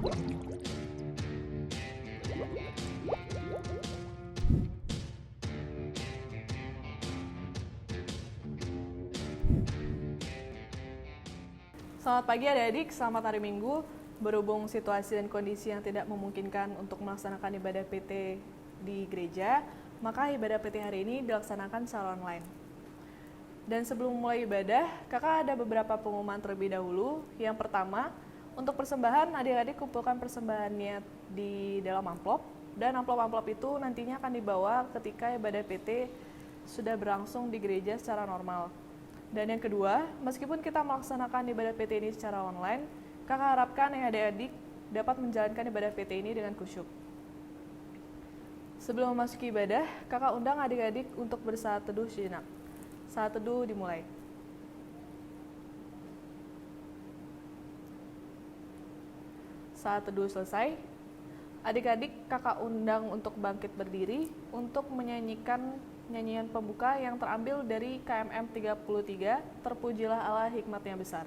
Selamat pagi adik-adik, selamat hari Minggu. Berhubung situasi dan kondisi yang tidak memungkinkan untuk melaksanakan ibadah PT di gereja, maka ibadah PT hari ini dilaksanakan secara online. Dan sebelum mulai ibadah, kakak ada beberapa pengumuman terlebih dahulu. Yang pertama, untuk persembahan, adik-adik kumpulkan persembahannya di dalam amplop, dan amplop-amplop itu nantinya akan dibawa ketika ibadah PT sudah berlangsung di gereja secara normal. Dan yang kedua, meskipun kita melaksanakan ibadah PT ini secara online, kakak harapkan adik-adik dapat menjalankan ibadah PT ini dengan khusyuk. Sebelum memasuki ibadah, kakak undang adik-adik untuk bersaat teduh sejenak. Saat teduh dimulai. Saat teduh selesai, adik-adik kakak undang untuk bangkit berdiri untuk menyanyikan nyanyian pembuka yang terambil dari KMM 33, Terpujilah Allah Hikmatnya Besar.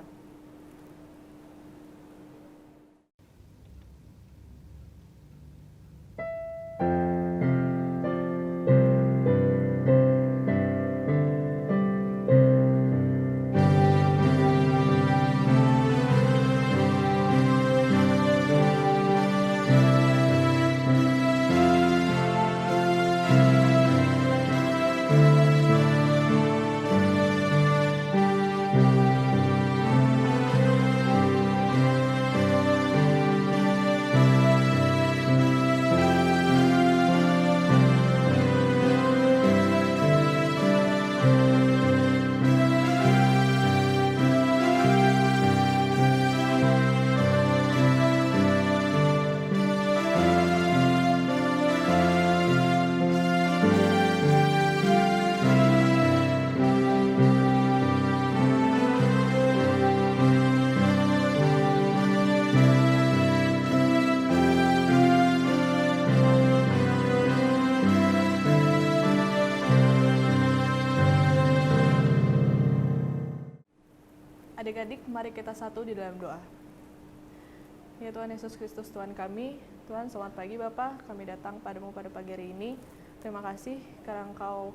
Adik-adik, mari kita satu di dalam doa. Ya Tuhan Yesus Kristus, Tuhan kami, Tuhan selamat pagi Bapa, kami datang padamu pada pagi hari ini. Terima kasih karena Engkau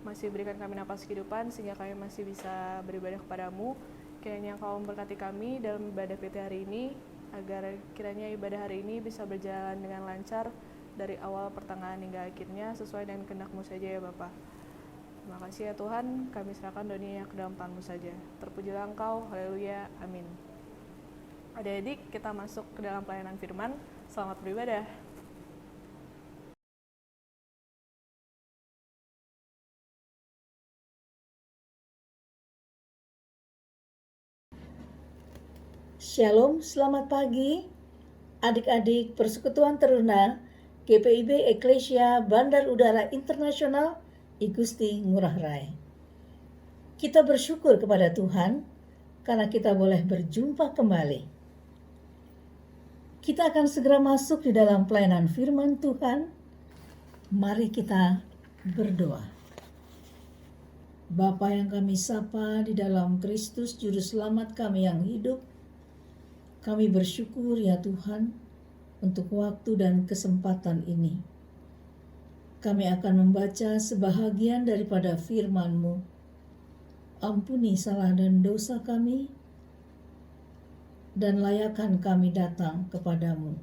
masih berikan kami napas kehidupan sehingga kami masih bisa beribadah kepadamu. Kiranya Engkau memberkati kami dalam ibadah PT hari ini, agar kiranya ibadah hari ini bisa berjalan dengan lancar dari awal pertengahan hingga akhirnya sesuai dengan kehendak-Mu saja ya Bapa. Terima kasih ya Tuhan, kami serahkan dunia ke dalam tangan-Mu saja. Terpujilah Engkau, haleluya, amin. Adik-adik, kita masuk ke dalam pelayanan firman. Selamat beribadah. Shalom, selamat pagi. Adik-adik Persekutuan Teruna GPIB Eklesia Bandar Udara Internasional I Gusti Ngurah Rai. Kita bersyukur kepada Tuhan karena kita boleh berjumpa kembali. Kita akan segera masuk di dalam pelayanan firman Tuhan. Mari kita berdoa. Bapa yang kami sapa di dalam Kristus Juru Selamat kami yang hidup, kami bersyukur ya Tuhan untuk waktu dan kesempatan ini. Kami akan membaca sebahagian daripada firman-Mu. Ampuni salah dan dosa kami, dan layakkan kami datang kepadamu.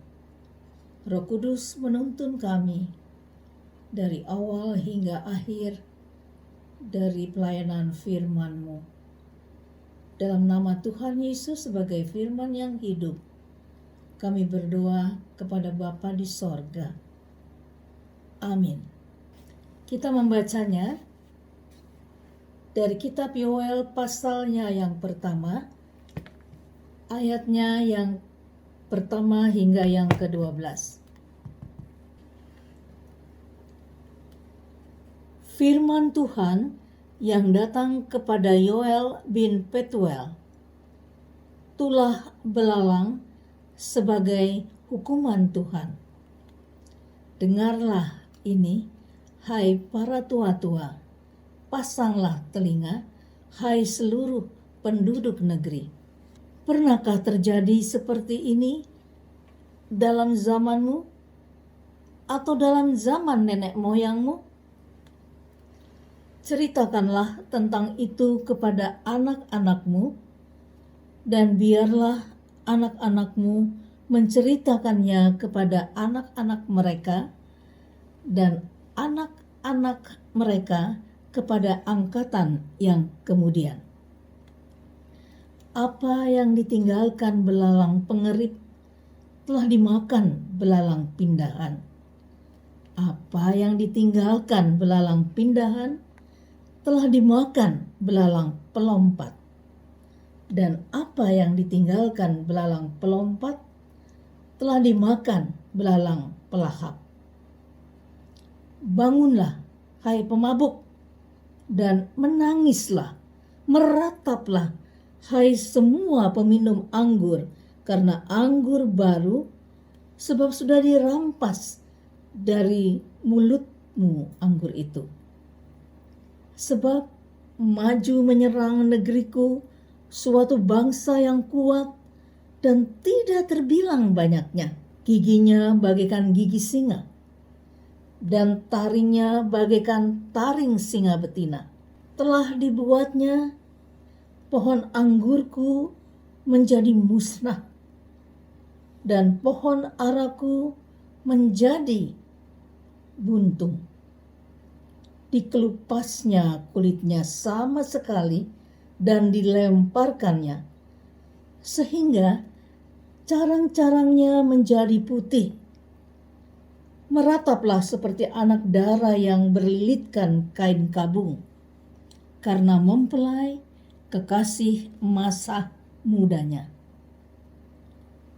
Roh Kudus menuntun kami dari awal hingga akhir dari pelayanan firman-Mu. Dalam nama Tuhan Yesus sebagai firman yang hidup, kami berdoa kepada Bapa di sorga. Amin. Kita membacanya dari kitab Yoel pasalnya yang pertama, ayatnya yang pertama hingga yang ke-12. Firman Tuhan yang datang kepada Yoel bin Petuel, tulah belalang sebagai hukuman Tuhan. Dengarlah ini, hai para tua-tua, pasanglah telinga, hai seluruh penduduk negeri. Pernahkah terjadi seperti ini dalam zamanmu atau dalam zaman nenek moyangmu? Ceritakanlah tentang itu kepada anak-anakmu, dan biarlah anak-anakmu menceritakannya kepada anak-anak mereka, dan anak-anak mereka kepada angkatan yang kemudian. Apa yang ditinggalkan belalang pengerit telah dimakan belalang pindahan. Apa yang ditinggalkan belalang pindahan telah dimakan belalang pelompat. Dan apa yang ditinggalkan belalang pelompat telah dimakan belalang pelahap. Bangunlah, hai pemabuk, dan menangislah, merataplah, hai semua peminum anggur, karena anggur baru, sebab sudah dirampas dari mulutmu anggur itu. Sebab maju menyerang negeriku suatu bangsa yang kuat dan tidak terbilang banyaknya. Giginya bagaikan gigi singa, dan taringnya bagaikan taring singa betina. Telah dibuatnya pohon anggurku menjadi musnah, dan pohon araku menjadi buntung. Dikelupasnya kulitnya sama sekali dan dilemparkannya, sehingga carang-carangnya menjadi putih. Merataplah seperti anak dara yang berlilitkan kain kabung, karena mempelai kekasih masa mudanya.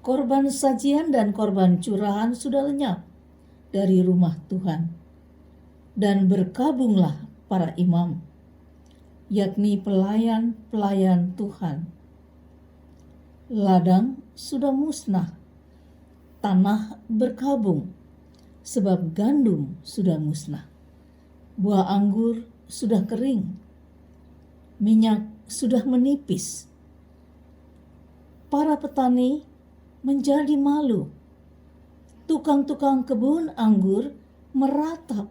Korban sajian dan korban curahan sudah lenyap dari rumah Tuhan, dan berkabunglah para imam, yakni pelayan-pelayan Tuhan. Ladang sudah musnah, tanah berkabung, sebab gandum sudah musnah. Buah anggur sudah kering, minyak sudah menipis. Para petani menjadi malu. Tukang-tukang kebun anggur meratap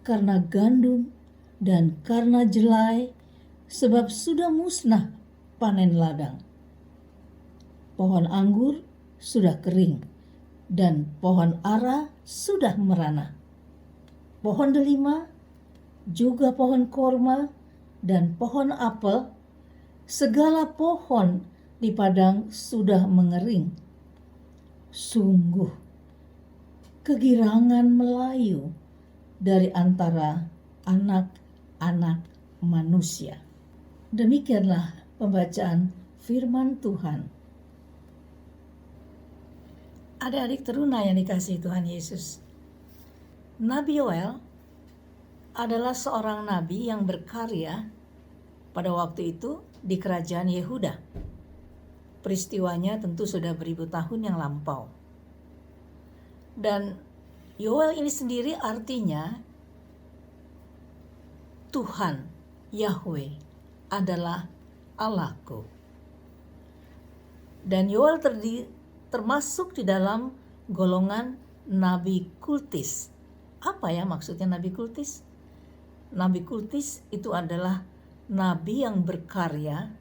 karena gandum dan karena jelai, sebab sudah musnah panen ladang. Pohon anggur sudah kering dan pohon ara sudah merana. Pohon delima, juga pohon korma dan pohon apel, segala pohon di padang sudah mengering. Sungguh, kegirangan melayu dari antara anak-anak manusia. Demikianlah pembacaan firman Tuhan. Adik-adik teruna yang dikasihi Tuhan Yesus, Nabi Yoel adalah seorang nabi yang berkarya pada waktu itu di kerajaan Yehuda. Peristiwanya tentu sudah beribu tahun yang lampau. Dan Yoel ini sendiri artinya Tuhan, Yahweh adalah Allahku. Dan Yoel termasuk di dalam golongan nabi kultis. Apa ya maksudnya nabi kultis? Nabi kultis itu adalah nabi yang berkarya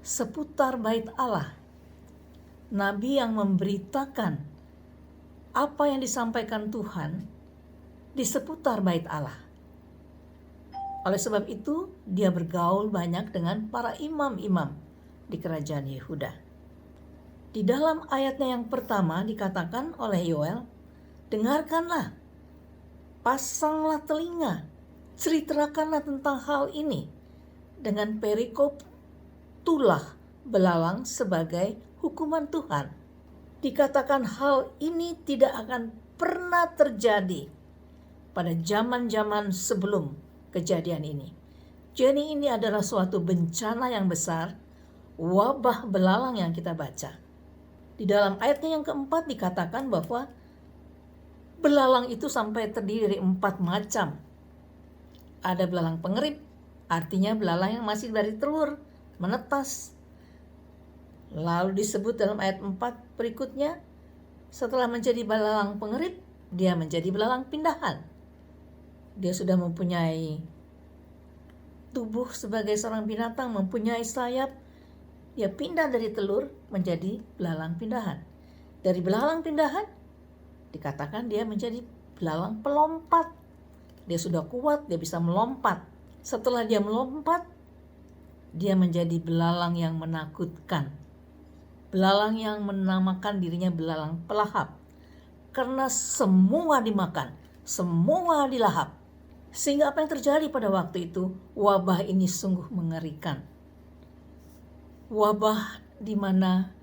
seputar bait Allah. Nabi yang memberitakan apa yang disampaikan Tuhan di seputar bait Allah. Oleh sebab itu, dia bergaul banyak dengan para imam-imam di kerajaan Yehuda. Di dalam ayatnya yang pertama dikatakan oleh Yoel, dengarkanlah, pasanglah telinga, ceritakanlah tentang hal ini. Dengan perikop, tulah belalang sebagai hukuman Tuhan. Dikatakan hal ini tidak akan pernah terjadi pada zaman-zaman sebelum kejadian ini. Jadi ini adalah suatu bencana yang besar, wabah belalang yang kita baca. Di dalam ayatnya yang keempat dikatakan bahwa belalang itu sampai terdiri dari 4 macam. Ada belalang pengerit, artinya belalang yang masih dari telur, menetas. Lalu disebut dalam ayat 4 berikutnya, Setelah menjadi belalang pengerit, dia menjadi belalang pindahan. Dia sudah mempunyai tubuh sebagai seorang binatang, mempunyai sayap. Dia pindah dari telur menjadi belalang pindahan. Dari belalang pindahan, dikatakan dia menjadi belalang pelompat. Dia sudah kuat, dia bisa melompat. Setelah dia melompat, dia menjadi belalang yang menakutkan. Belalang yang menamakan dirinya belalang pelahap. Karena semua dimakan, semua dilahap. Sehingga apa yang terjadi pada waktu itu, wabah ini sungguh mengerikan. Wabah di mana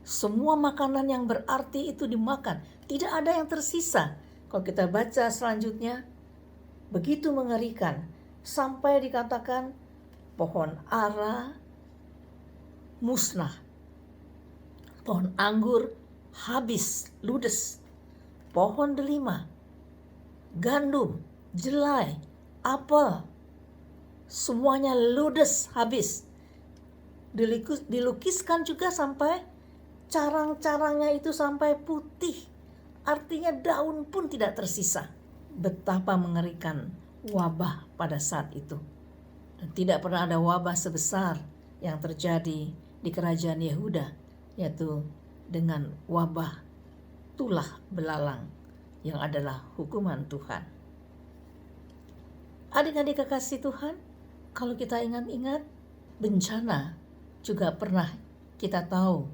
semua makanan yang berarti itu dimakan. Tidak ada yang tersisa. Kalau kita baca selanjutnya, begitu mengerikan. Sampai dikatakan pohon ara musnah. Pohon anggur habis, ludes. Pohon delima, gandum, jelai, apel, semuanya ludes, habis. Dilukiskan juga sampai carang-carangnya itu sampai putih. Artinya daun pun tidak tersisa. Betapa mengerikan wabah pada saat itu. Dan tidak pernah ada wabah sebesar yang terjadi di kerajaan Yehuda, yaitu dengan wabah tulah belalang yang adalah hukuman Tuhan. Adik-adik kekasih Tuhan, kalau kita ingat-ingat, bencana juga pernah kita tahu.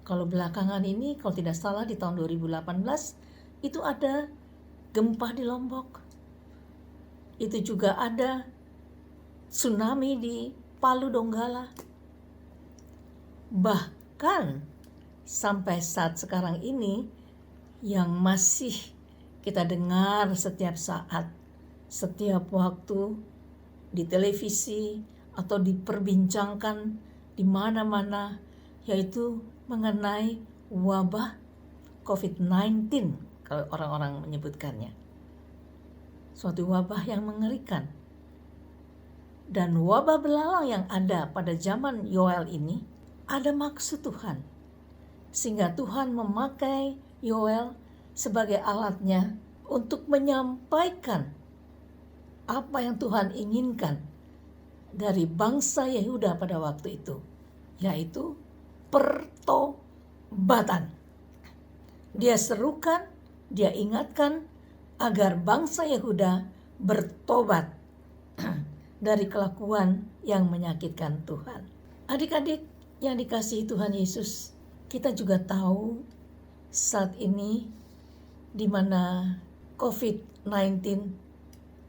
Kalau belakangan ini, kalau tidak salah di tahun 2018, itu ada gempa di Lombok. Itu juga ada tsunami di Palu Donggala. Bahkan sampai saat sekarang ini yang masih kita dengar setiap saat, setiap waktu di televisi atau diperbincangkan di mana-mana, yaitu mengenai wabah COVID-19 kalau orang-orang menyebutkannya. Suatu wabah yang mengerikan. Dan wabah belalang yang ada pada zaman Yoel ini ada maksud Tuhan. Sehingga Tuhan memakai Yoel sebagai alatnya untuk menyampaikan apa yang Tuhan inginkan dari bangsa Yehuda pada waktu itu, yaitu pertobatan. Dia serukan, dia ingatkan agar bangsa Yehuda bertobat dari kelakuan yang menyakitkan Tuhan. Adik-adik yang dikasihi Tuhan Yesus, kita juga tahu saat ini di mana COVID-19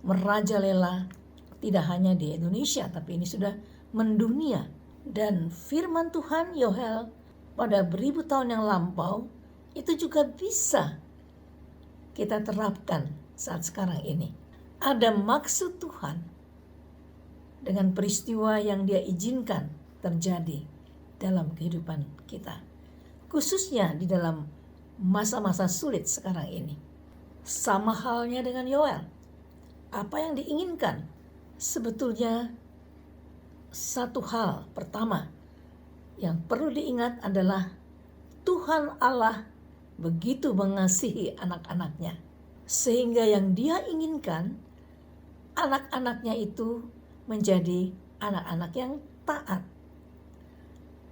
merajalela tidak hanya di Indonesia, tapi ini sudah mendunia. Dan firman Tuhan Yoel pada beribu tahun yang lampau itu juga bisa kita terapkan saat sekarang ini. Ada maksud Tuhan dengan peristiwa yang Dia izinkan terjadi dalam kehidupan kita, khususnya di dalam masa-masa sulit sekarang ini. Sama halnya dengan Yoel. Apa yang diinginkan? Sebetulnya satu hal pertama yang perlu diingat adalah Tuhan Allah begitu mengasihi anak-anaknya, sehingga yang Dia inginkan anak-anaknya itu menjadi anak-anak yang taat,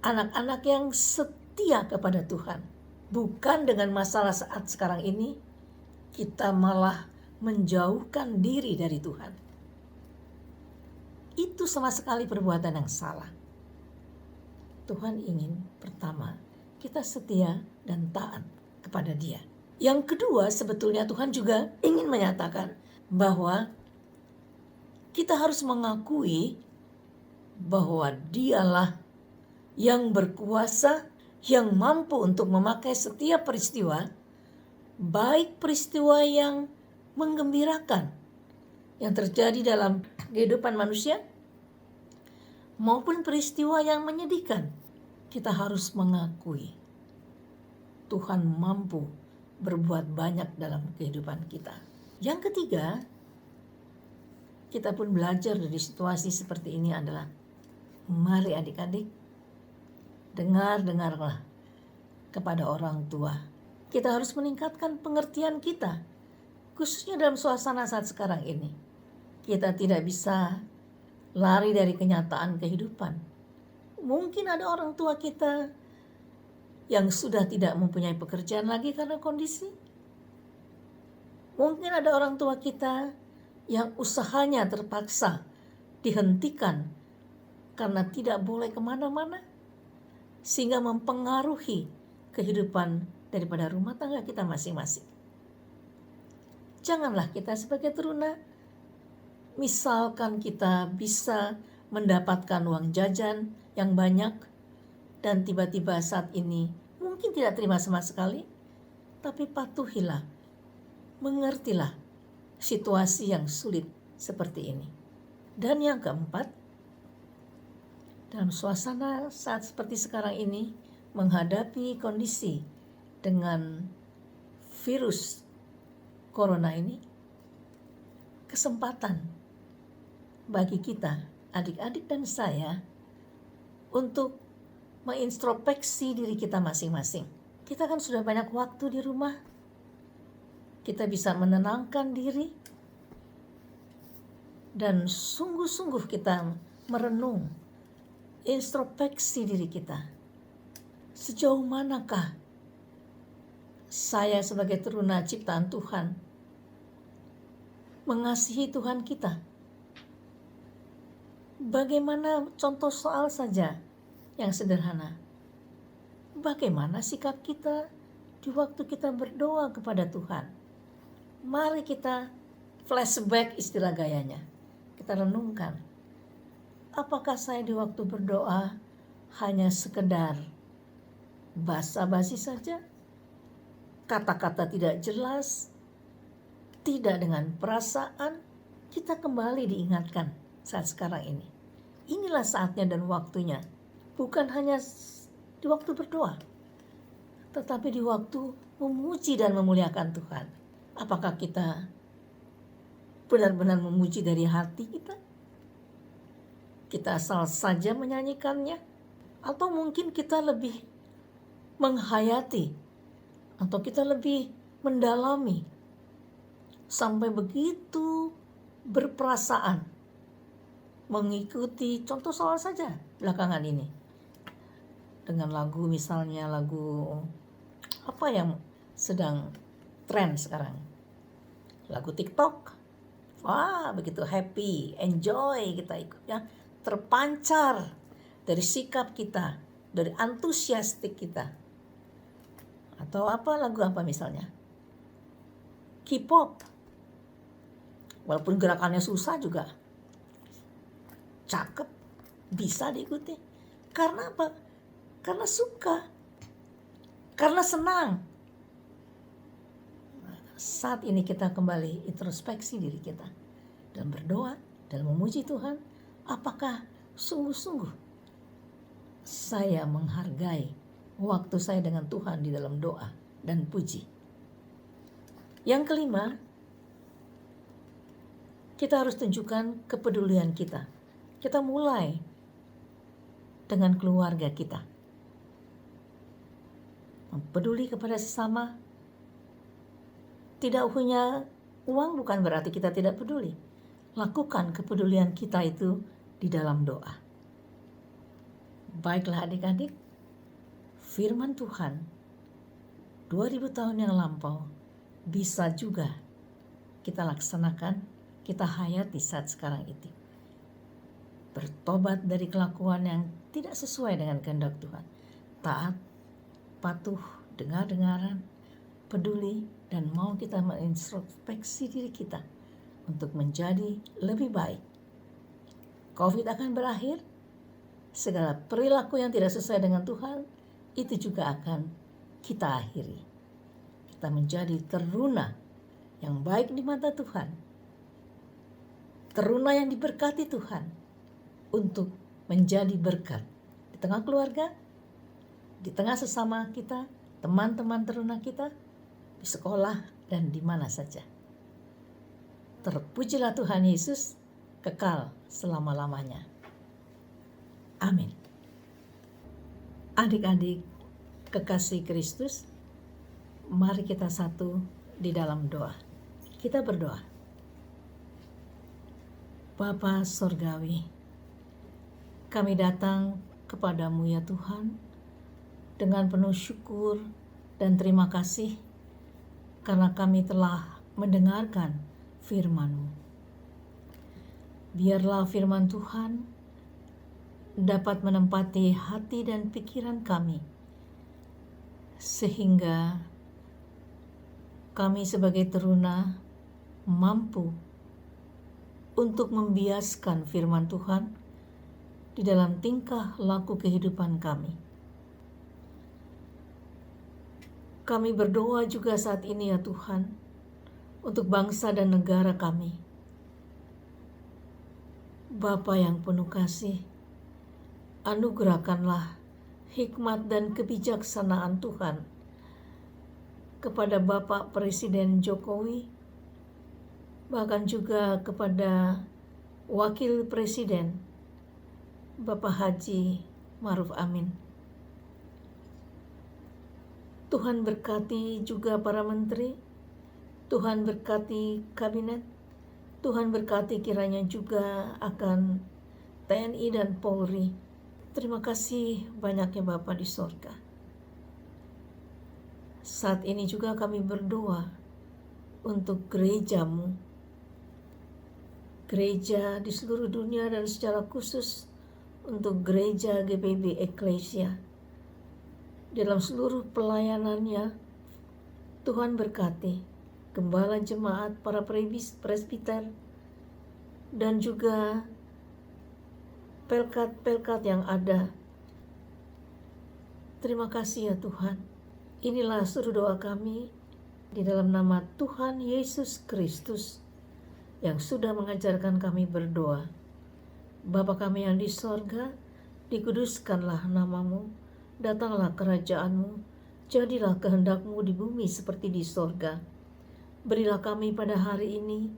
anak-anak yang setia kepada Tuhan. Bukan dengan masalah saat sekarang ini kita malah menjauhkan diri dari Tuhan. Itu sama sekali perbuatan yang salah. Tuhan ingin pertama kita setia dan taat kepada Dia. Yang kedua, sebetulnya Tuhan juga ingin menyatakan bahwa kita harus mengakui bahwa Dialah yang berkuasa, yang mampu untuk memakai setiap peristiwa, baik peristiwa yang menggembirakan yang terjadi dalam kehidupan manusia, maupun peristiwa yang menyedihkan. Kita harus mengakui Tuhan mampu berbuat banyak dalam kehidupan kita. Yang ketiga, kita pun belajar dari situasi seperti ini adalah, mari adik-adik, dengarlah kepada orang tua. Kita harus meningkatkan pengertian kita, khususnya dalam suasana saat sekarang ini. Kita tidak bisa lari dari kenyataan kehidupan. Mungkin ada orang tua kita yang sudah tidak mempunyai pekerjaan lagi karena kondisi. Mungkin ada orang tua kita yang usahanya terpaksa dihentikan karena tidak boleh kemana-mana, sehingga mempengaruhi kehidupan daripada rumah tangga kita masing-masing. Janganlah kita sebagai teruna, misalkan kita bisa mendapatkan uang jajan yang banyak dan tiba-tiba saat ini mungkin tidak terima sama sekali, tapi patuhilah, mengertilah situasi yang sulit seperti ini. Dan yang keempat, dalam suasana saat seperti sekarang ini, menghadapi kondisi dengan virus corona ini, kesempatan bagi kita, adik-adik dan saya, untuk mengintrospeksi diri kita masing-masing. Kita kan sudah banyak waktu di rumah, kita bisa menenangkan diri, dan sungguh-sungguh kita merenung, introspeksi diri kita. Sejauh manakah saya sebagai teruna ciptaan Tuhan mengasihi Tuhan kita? Bagaimana contoh soal saja yang sederhana? Bagaimana sikap kita di waktu kita berdoa kepada Tuhan? Mari kita flashback, istilah gayanya. Kita renungkan, apakah saya di waktu berdoa hanya sekedar basa-basi saja? Kata-kata tidak jelas, tidak dengan perasaan. Kita kembali diingatkan saat sekarang ini. Inilah saatnya dan waktunya. Bukan hanya di waktu berdoa, tetapi di waktu memuji dan memuliakan Tuhan. Apakah kita benar-benar memuji dari hati kita? Kita asal saja menyanyikannya? Atau mungkin kita lebih menghayati, atau kita lebih mendalami sampai begitu berperasaan mengikuti contoh soal saja belakangan ini dengan lagu, misalnya lagu apa yang sedang tren sekarang, lagu TikTok. Wah, begitu happy, enjoy kita ikut ya, terpancar dari sikap kita, dari antusiastik kita. Atau apa, lagu apa misalnya? K-pop. Walaupun gerakannya susah juga cakep, bisa diikuti. Karena apa? Karena suka, karena senang. Saat ini kita kembali introspeksi diri kita dan berdoa dan memuji Tuhan. Apakah sungguh-sungguh saya menghargai waktu saya dengan Tuhan di dalam doa dan puji? Yang kelima, kita harus tunjukkan kepedulian kita. Kita mulai dengan keluarga kita. Peduli kepada sesama. Tidak punya uang bukan berarti kita tidak peduli. Lakukan kepedulian kita itu di dalam doa. Baiklah adik-adik, firman Tuhan 2000 tahun yang lampau bisa juga kita laksanakan, kita hayati saat sekarang itu. Bertobat dari kelakuan yang tidak sesuai dengan kehendak Tuhan. Taat, patuh, dengar-dengaran, peduli, dan mau kita mengintrospeksi diri kita untuk menjadi lebih baik. COVID akan berakhir, segala perilaku yang tidak sesuai dengan Tuhan itu juga akan kita akhiri. Kita menjadi teruna yang baik di mata Tuhan, teruna yang diberkati Tuhan untuk menjadi berkat di tengah keluarga, di tengah sesama kita, teman-teman teruna kita, di sekolah, dan di mana saja. Terpujilah Tuhan Yesus kekal selama-lamanya. Amin. Adik-adik kekasih Kristus, Mari kita satu di dalam doa. Kita berdoa. Bapa Sorgawi, kami datang kepadamu ya Tuhan dengan penuh syukur dan terima kasih karena kami telah mendengarkan firman-Mu. Biarlah firman Tuhan dapat menempati hati dan pikiran kami, sehingga kami sebagai teruna mampu untuk membiaskan firman Tuhan di dalam tingkah laku kehidupan kami. Kami berdoa juga saat ini ya Tuhan, untuk bangsa dan negara kami. Bapa yang penuh kasih, anugerahkanlah hikmat dan kebijaksanaan Tuhan kepada Bapak Presiden Jokowi, bahkan juga kepada Wakil Presiden Bapak Haji Ma'ruf Amin. Tuhan berkati juga para menteri, Tuhan berkati kabinet, Tuhan berkati kiranya juga akan TNI dan Polri. Terima kasih banyaknya Bapa di sorga. Saat ini juga kami berdoa untuk gereja-Mu, gereja di seluruh dunia dan secara khusus untuk gereja GPB Eklesia. Dalam seluruh pelayanannya, Tuhan berkati gembala jemaat, para presbiter, dan juga pelkat-pelkat yang ada. Terima kasih ya Tuhan. Inilah seluruh doa kami di dalam nama Tuhan Yesus Kristus yang sudah mengajarkan kami berdoa. Bapa kami yang di sorga, dikuduskanlah namamu. Datanglah kerajaan-Mu, jadilah kehendak-Mu di bumi seperti di sorga. Berilah kami pada hari ini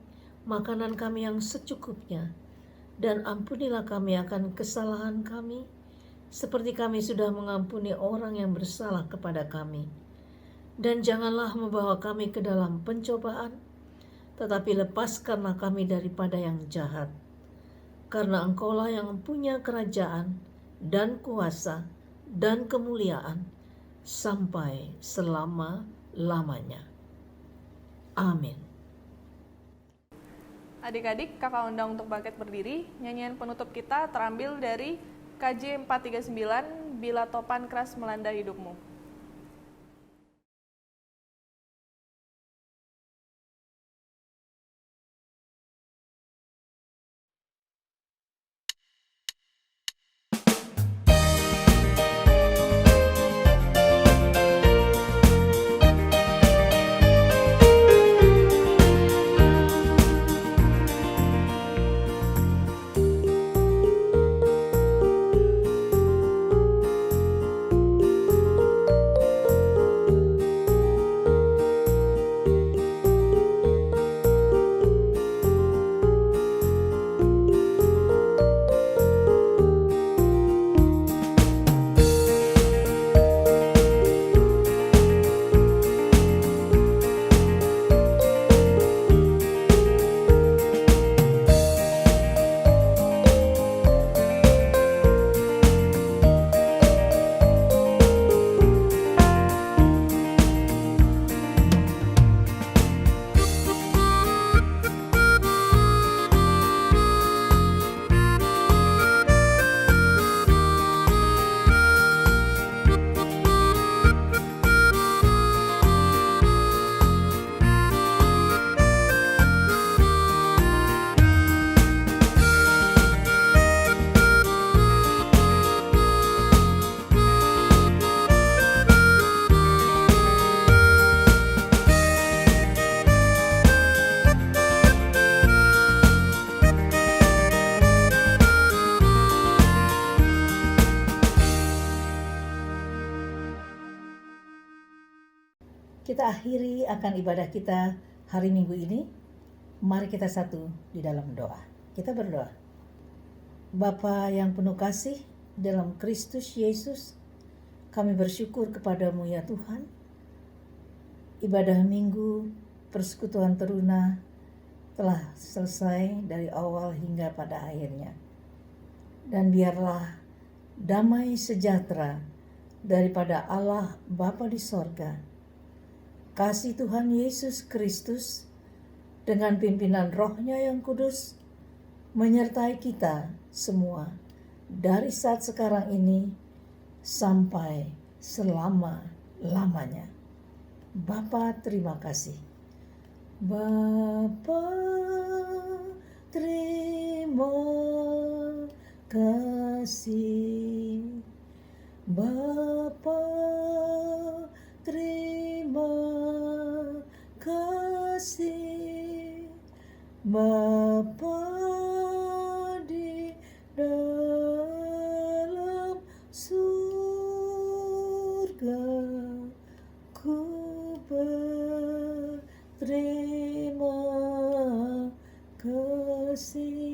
makanan kami yang secukupnya, dan ampunilah kami akan kesalahan kami, seperti kami sudah mengampuni orang yang bersalah kepada kami. Dan janganlah membawa kami ke dalam pencobaan, tetapi lepaskanlah kami daripada yang jahat. Karena Engkaulah yang punya kerajaan dan kuasa dan kemuliaan sampai selama-lamanya. Amin. Adik-adik, kakak undang untuk bangkit berdiri. Nyanyian penutup kita terambil dari KJ 439, Bila Topan Keras Melanda Hidupmu. Kita akhiri akan ibadah kita hari Minggu ini. Mari kita satu di dalam doa. Kita berdoa. Bapa yang penuh kasih dalam Kristus Yesus, kami bersyukur kepadamu ya Tuhan. ibadah minggu persekutuan teruna telah selesai dari awal hingga pada akhirnya. Dan biarlah damai sejahtera daripada Allah Bapa di sorga, kasih Tuhan Yesus Kristus dengan pimpinan Roh-Nya yang kudus menyertai kita semua dari saat sekarang ini sampai selama-lamanya. Bapa, terima kasih. Bapa, terima kasih. Bapa, terima kasih. Bapa di dalam surga, ku berterima kasih.